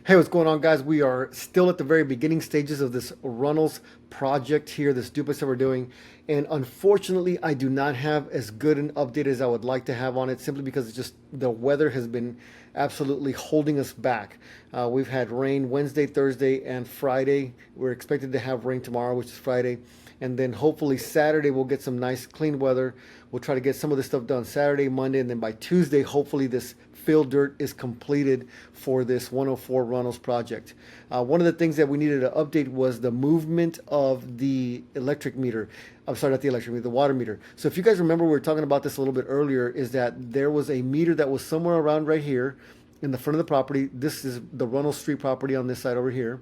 Hey, what's going on, guys? We are still at the very beginning stages of this Runnels project here, this duplex that we're doing. And unfortunately, I do not have as good an update as I would like to have on it, simply because it's just the weather has been absolutely holding us back. We've had rain Wednesday, Thursday, and Friday. We're expected to have rain tomorrow, which is Friday. And then hopefully Saturday we'll get some nice clean weather. We'll try to get some of this stuff done Saturday, Monday, and then by Tuesday, hopefully this fill dirt is completed for this 104 Runnels project. One of the things that we needed to update was the movement of the electric meter. I'm sorry, not the electric meter, the water meter. So if you guys remember, we were talking about this a little bit earlier, is that there was a meter that was somewhere around right here in the front of the property. This is the Runnels Street property on this side over here,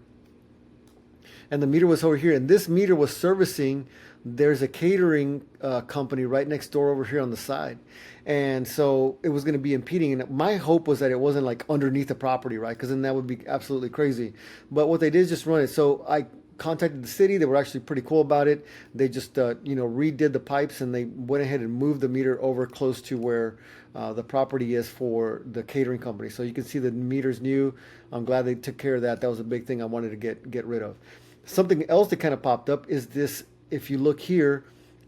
and the meter was over here, and this meter was servicing, there's a catering company right next door over here on the side, and so it was going to be impeding. And my hope was that it wasn't like underneath the property, right? Because then that would be absolutely crazy. But what they did is just run it. So I contacted the city. They were actually pretty cool about it. They just redid the pipes, and they went ahead and moved the meter over close to where the property is for the catering company. So you can see the meter's new. I'm glad they took care of that. That was a big thing I wanted to get rid of. Something else that kind of popped up is this. If you look here,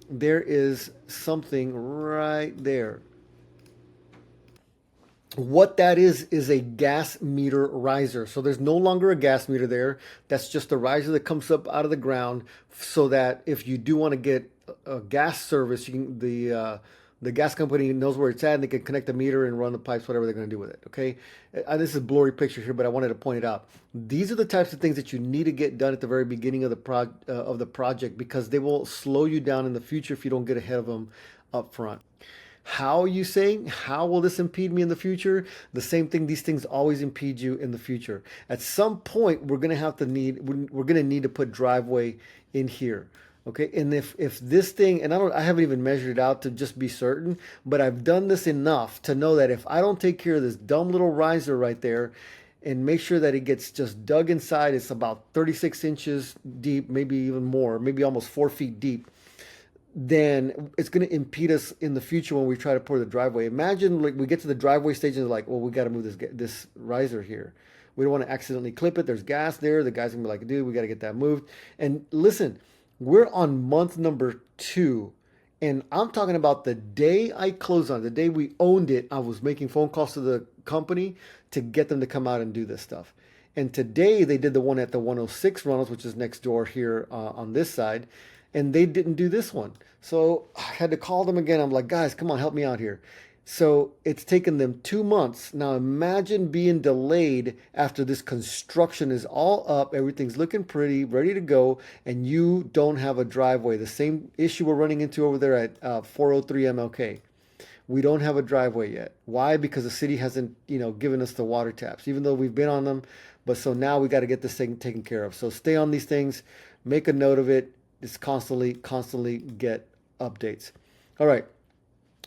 there is something right there. What that is a gas meter riser. So there's no longer a gas meter there. That's just a riser that comes up out of the ground, so that if you do want to get a gas service, you can, the gas company knows where it's at, and they can connect the meter and run the pipes, whatever they're going to do with it. Okay, this is a blurry picture here, but I wanted to point it out. These are the types of things that you need to get done at the very beginning of the project, because they will slow you down in the future if you don't get ahead of them up front. How are you saying? How will this impede me in the future? The same thing. These things always impede you in the future. At some point, we're going to need to put driveway in here. Okay, and if this thing, and I haven't even measured it out to just be certain, but I've done this enough to know that if I don't take care of this dumb little riser right there and make sure that it gets just dug inside, it's about 36 inches deep, maybe even more, maybe almost 4 feet deep, then it's going to impede us in the future when we try to pour the driveway. Imagine like we get to the driveway stage and like, well, we got to move this riser here. We don't want to accidentally clip it. There's gas there. The guy's going to be like, dude, we got to get that moved. And listen, we're on month number 2, and I'm talking about the day I closed on, the day we owned it. I was making phone calls to the company to get them to come out and do this stuff. And today they did the one at the 106 Runnels, which is next door here on this side, and they didn't do this one. So I had to call them again. I'm like, guys, come on, help me out here. So it's taken them 2 months. Now imagine being delayed after this construction is all up, everything's looking pretty, ready to go, and you don't have a driveway. The same issue we're running into over there at 403 MLK. We don't have a driveway yet. Why? Because the city hasn't, given us the water taps, even though we've been on them. But so now we got to get this thing taken care of. So stay on these things, make a note of it. Just constantly get updates. All right.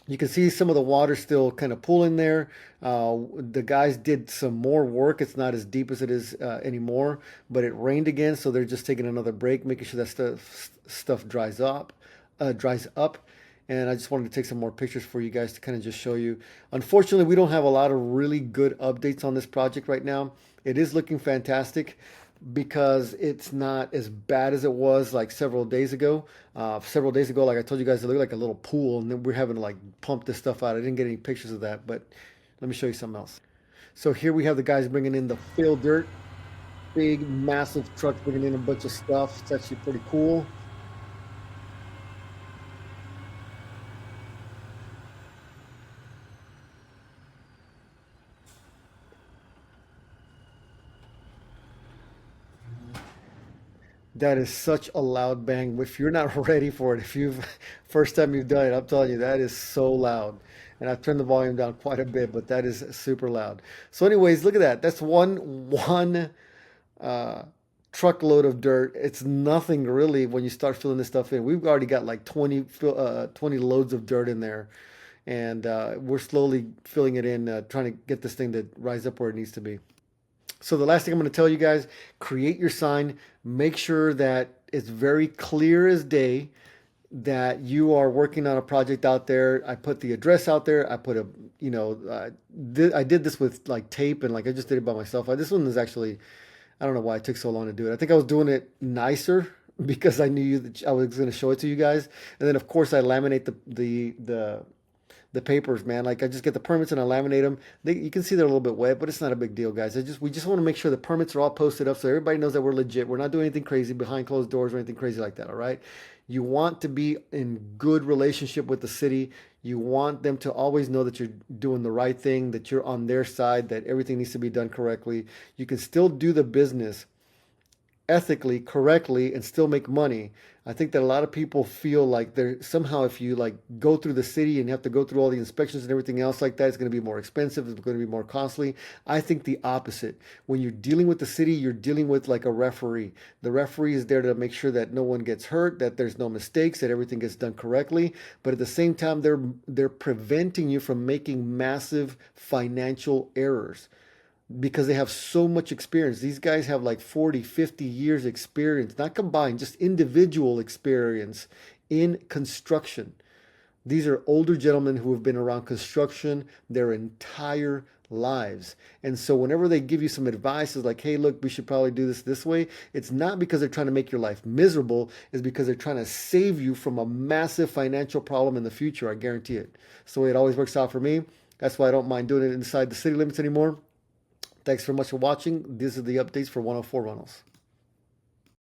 You can see some of the water still kind of pooling there. The guys did some more work. It's not as deep as it is anymore, but it rained again, so they're just taking another break, making sure that stuff dries up. And I just wanted to take some more pictures for you guys to kind of just show you. Unfortunately, we don't have a lot of really good updates on this project right now. It is looking fantastic, because it's not as bad as it was like several days ago. Like I told you guys, it looked like a little pool, and then we're having to like pump this stuff out. I didn't get any pictures of that, but let me show you something else. So here we have the guys bringing in the fill dirt. Big, massive trucks bringing in a bunch of stuff. It's actually pretty cool. That is such a loud bang. If you're not ready for it, if you've first time you've done it, I'm telling you, that is so loud. And I've turned the volume down quite a bit, but that is super loud. So, anyways, look at that. That's one uh, truckload of dirt. It's nothing really when you start filling this stuff in. We've already got like 20 loads of dirt in there, and we're slowly filling it in, trying to get this thing to rise up where it needs to be. So the last thing I'm going to tell you guys, create your sign. Make sure that it's very clear as day. that you are working on a project out there. I put the address out there. I put a, I did this with like tape and like I just did it by myself. This one is actually, I don't know why it took so long to do it. I think I was doing it nicer because I knew that I was going to show it to you guys. And then of course I laminate the papers, man. Like I just get the permits and I laminate them. You can see they're a little bit wet, but it's not a big deal, guys. We just want to make sure the permits are all posted up so everybody knows that we're legit. We're not doing anything crazy behind closed doors or anything crazy like that. All right. You want to be in good relationship with the city. You want them to always know that you're doing the right thing, that you're on their side, that everything needs to be done correctly. You can still do the business ethically, correctly, and still make money. I think that a lot of people feel like they're somehow, if you like go through the city and you have to go through all the inspections and everything else like that, it's going to be more expensive, it's going to be more costly. I think the opposite. When you're dealing with the city, you're dealing with like a referee. The referee is there to make sure that no one gets hurt, that there's no mistakes, that everything gets done correctly. But at the same time, they're preventing you from making massive financial errors because they have so much experience. These guys have like 40, 50 years experience, not combined, just individual experience in construction. These are older gentlemen who have been around construction their entire lives. And so whenever they give you some advice, is like, hey, look, we should probably do this way. It's not because they're trying to make your life miserable. It's because they're trying to save you from a massive financial problem in the future. I guarantee it. It's the way it always works out for me. That's why I don't mind doing it inside the city limits anymore. Thanks so much for watching. These are the updates for 104 Rentals.